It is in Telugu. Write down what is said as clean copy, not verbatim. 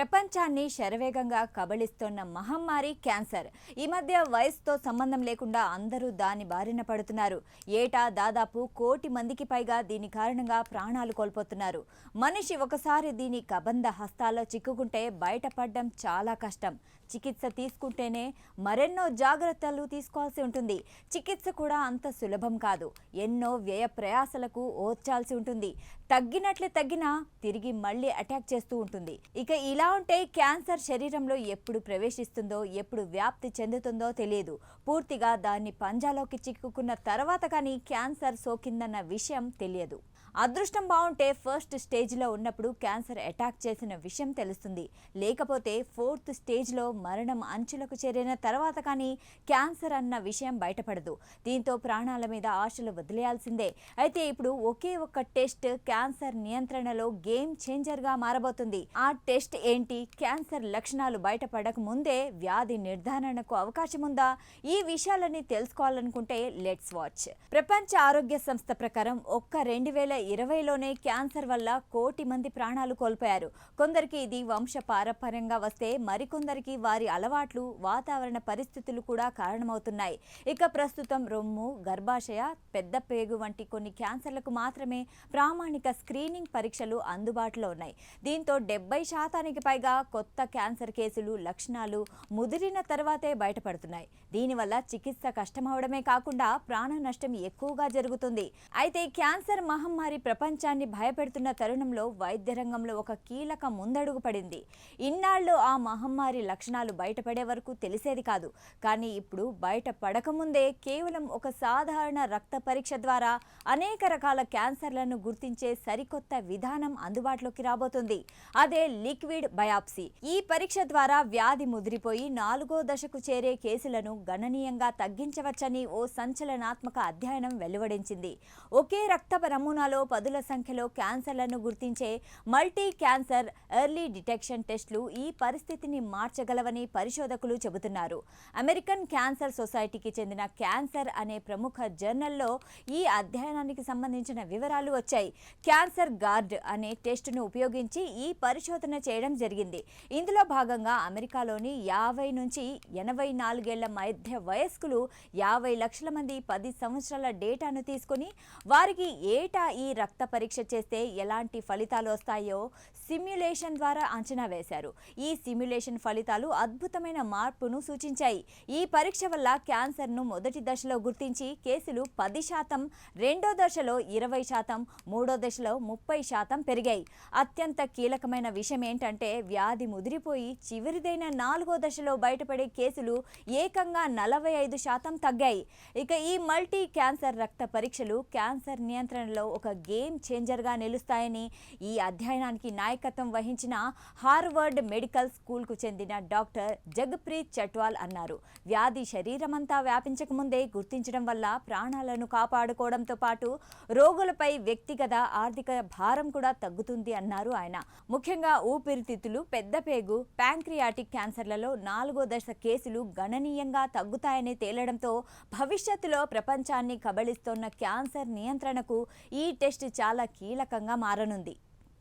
ప్రపంచాన్ని శరవేగంగా కబళిస్తోన్న మహమ్మారి క్యాన్సర్. ఈ మధ్య వయసుతో సంబంధం లేకుండా అందరూ దాని బారిన పడుతున్నారు. ఏటా దాదాపు 1 కోటి మందికి పైగా దీని కారణంగా ప్రాణాలు కోల్పోతున్నారు. మనిషి ఒకసారి దీని కబంధ హస్తాల్లో చిక్కుకుంటే బయటపడడం చాలా కష్టం. చికిత్స తీసుకుంటేనే మరెన్నో జాగ్రత్తలు తీసుకోవాల్సి ఉంటుంది. చికిత్స కూడా అంత సులభం కాదు. ఎన్నో వ్యయ ప్రయాసలకు ఓర్చాల్సి ఉంటుంది. తగ్గినా తిరిగి మళ్ళీ అటాక్ చేస్తూ ఉంటుంది. ఇక ఇలా ఉంటే క్యాన్సర్ శరీరంలో ఎప్పుడు ప్రవేశిస్తుందో, ఎప్పుడు వ్యాప్తి చెందుతుందో తెలియదు. పూర్తిగా దాన్ని పంజాలోకి చిక్కుకున్న తర్వాత కానీ క్యాన్సర్ సోకిందన్న విషయం తెలియదు. అదృష్టం బాగుంటే ఫస్ట్ స్టేజ్లో ఉన్నప్పుడు క్యాన్సర్ అటాక్ చేసిన విషయం తెలుస్తుంది. లేకపోతే 4th స్టేజ్లో మరణం అంచులకు చేరిన తర్వాత కానీ క్యాన్సర్ అన్న విషయం బయటపడదు. దీంతో ప్రాణాల మీద ఆశలు వదిలేయాల్సిందే. అయితే ఇప్పుడు ఒకే ఒక్క టెస్ట్ క్యాన్సర్ నియంత్రణలో గేమ్ చేంజర్గా మారబోతుంది. ఆ టెస్ట్ ఏంటి? క్యాన్సర్ లక్షణాలు బయటపడక ముందే వ్యాధి నిర్ధారణకు అవకాశం ఉందా? ఈ విషయాలని తెలుసుకోవాలనుకుంటే లెట్స్ వాచ్. ప్రపంచ ఆరోగ్య సంస్థ ప్రకారం ఒక్క 2020లోనే క్యాన్సర్ వల్ల 1 కోటి మంది ప్రాణాలు కోల్పోయారు. కొందరికి ఇది వంశ పారంపర్యంగా వస్తే మరికొందరికి వారి అలవాట్లు, వాతావరణ పరిస్థితులు కూడా కారణమవుతున్నాయి. ఇక ప్రస్తుతం రొమ్ము, గర్భాశయ, పెద్ద పేగు వంటి కొన్ని క్యాన్సర్లకు మాత్రమే ప్రామాణిక స్క్రీనింగ్ పరీక్షలు అందుబాటులో ఉన్నాయి. దీంతో 70% పైగా కొత్త క్యాన్సర్ కేసులు లక్షణాలు ముదిరిన తర్వాతే బయటపడుతున్నాయి. దీనివల్ల చికిత్స కష్టమవడమే కాకుండా ప్రాణ నష్టం ఎక్కువగా జరుగుతుంది. అయితే క్యాన్సర్ మహమ్మారి ప్రపంచాన్ని భయపెడుతున్న తరుణంలో వైద్య రంగంలో ఒక కీలక ముందడుగు పడింది. ఇన్నాళ్ళు ఆ మహమ్మారి లక్షణాలు బయటపడే వరకు తెలిసేది కాదు. కానీ ఇప్పుడు బయట పడకముందే కేవలం ఒక సాధారణ రక్త పరీక్ష ద్వారా అనేక రకాల క్యాన్సర్లను గుర్తించే సరికొత్త విధానం అందుబాటులోకి రాబోతుంది. అదే లిక్విడ్ బయాప్సీ. ఈ పరీక్ష ద్వారా వ్యాధి ముదిరిపోయి 4వ దశకు చేరే కేసులను గణనీయంగా తగ్గించవచ్చని ఓ సంచలనాత్మక అధ్యయనం వెలువడించింది. ఒకే రక్త నమూనాలో పదుల సంఖ్యలో క్యాన్సర్లను గుర్తించే మల్టీ క్యాన్సర్ ఎర్లీ డిటెక్షన్ టెస్టులు ఈ పరిస్థితిని మార్చగలవని పరిశోధకులు చెబుతున్నారు. అమెరికన్ క్యాన్సర్ సొసైటీకి చెందిన క్యాన్సర్ అనే ప్రముఖ జర్నల్లో ఈ అధ్యయనానికి సంబంధించిన వివరాలు వచ్చాయి. క్యాన్సర్ గార్డ్ అనే టెస్టును ఉపయోగించి ఈ పరిశోధన చేయడం జరిగింది. ఇందులో భాగంగా అమెరికాలోని 50 నుంచి 84 ఏళ్ల మధ్య వయస్కులు 50 లక్షల మంది 10 సంవత్సరాల డేటాను తీసుకుని వారికి ఏటా ఈ రక్త పరీక్ష చేస్తే ఎలాంటి ఫలితాలు వస్తాయో సిమ్యులేషన్ ద్వారా అంచనా వేశారు. ఈ సిమ్యులేషన్ ఫలితాలు అద్భుతమైన మార్పును సూచించాయి. ఈ పరీక్ష వల్ల క్యాన్సర్ను మొదటి దశలో గుర్తించి కేసులు 10%, రెండో దశలో 20%, మూడో దశలో 30% పెరిగాయి. అత్యంత కీలకమైన విషయం ఏంటంటే వ్యాధి ముదిరిపోయి చివరిదైన 4వ దశలో బయటపడే కేసులు ఏకంగా 45% తగ్గాయి. ఇక ఈ మల్టీ క్యాన్సర్ రక్త పరీక్షలు క్యాన్సర్ నియంత్రణలో ఒక గేమ్ చేంజర్గా నిలుస్తాయని ఈ అధ్యయనానికి నాయకత్వం వహించిన హార్వర్డ్ మెడికల్ స్కూల్కు చెందిన డాక్టర్ జగ్ప్రీత్ చట్వాల్ అన్నారు. వ్యాధి శరీరమంతా వ్యాపించకముందే గుర్తించడం వల్ల ప్రాణాలను కాపాడుకోవడంతో పాటు రోగులపై వ్యక్తిగత ఆర్థిక భారం కూడా తగ్గుతుంది అన్నారు ఆయన. ముఖ్యంగా ఊపిరితిత్తులు, పెద్ద పేగు, ప్యాంక్రియాటిక్ క్యాన్సర్లలో 4వ దశ కేసులు గణనీయంగా తగ్గుతాయని తేలడంతో భవిష్యత్తులో ప్రపంచాన్ని కబళిస్తోన్న క్యాన్సర్ నియంత్రణకు ఈ టెస్ట్ చాలా కీలకంగా మారనుంది.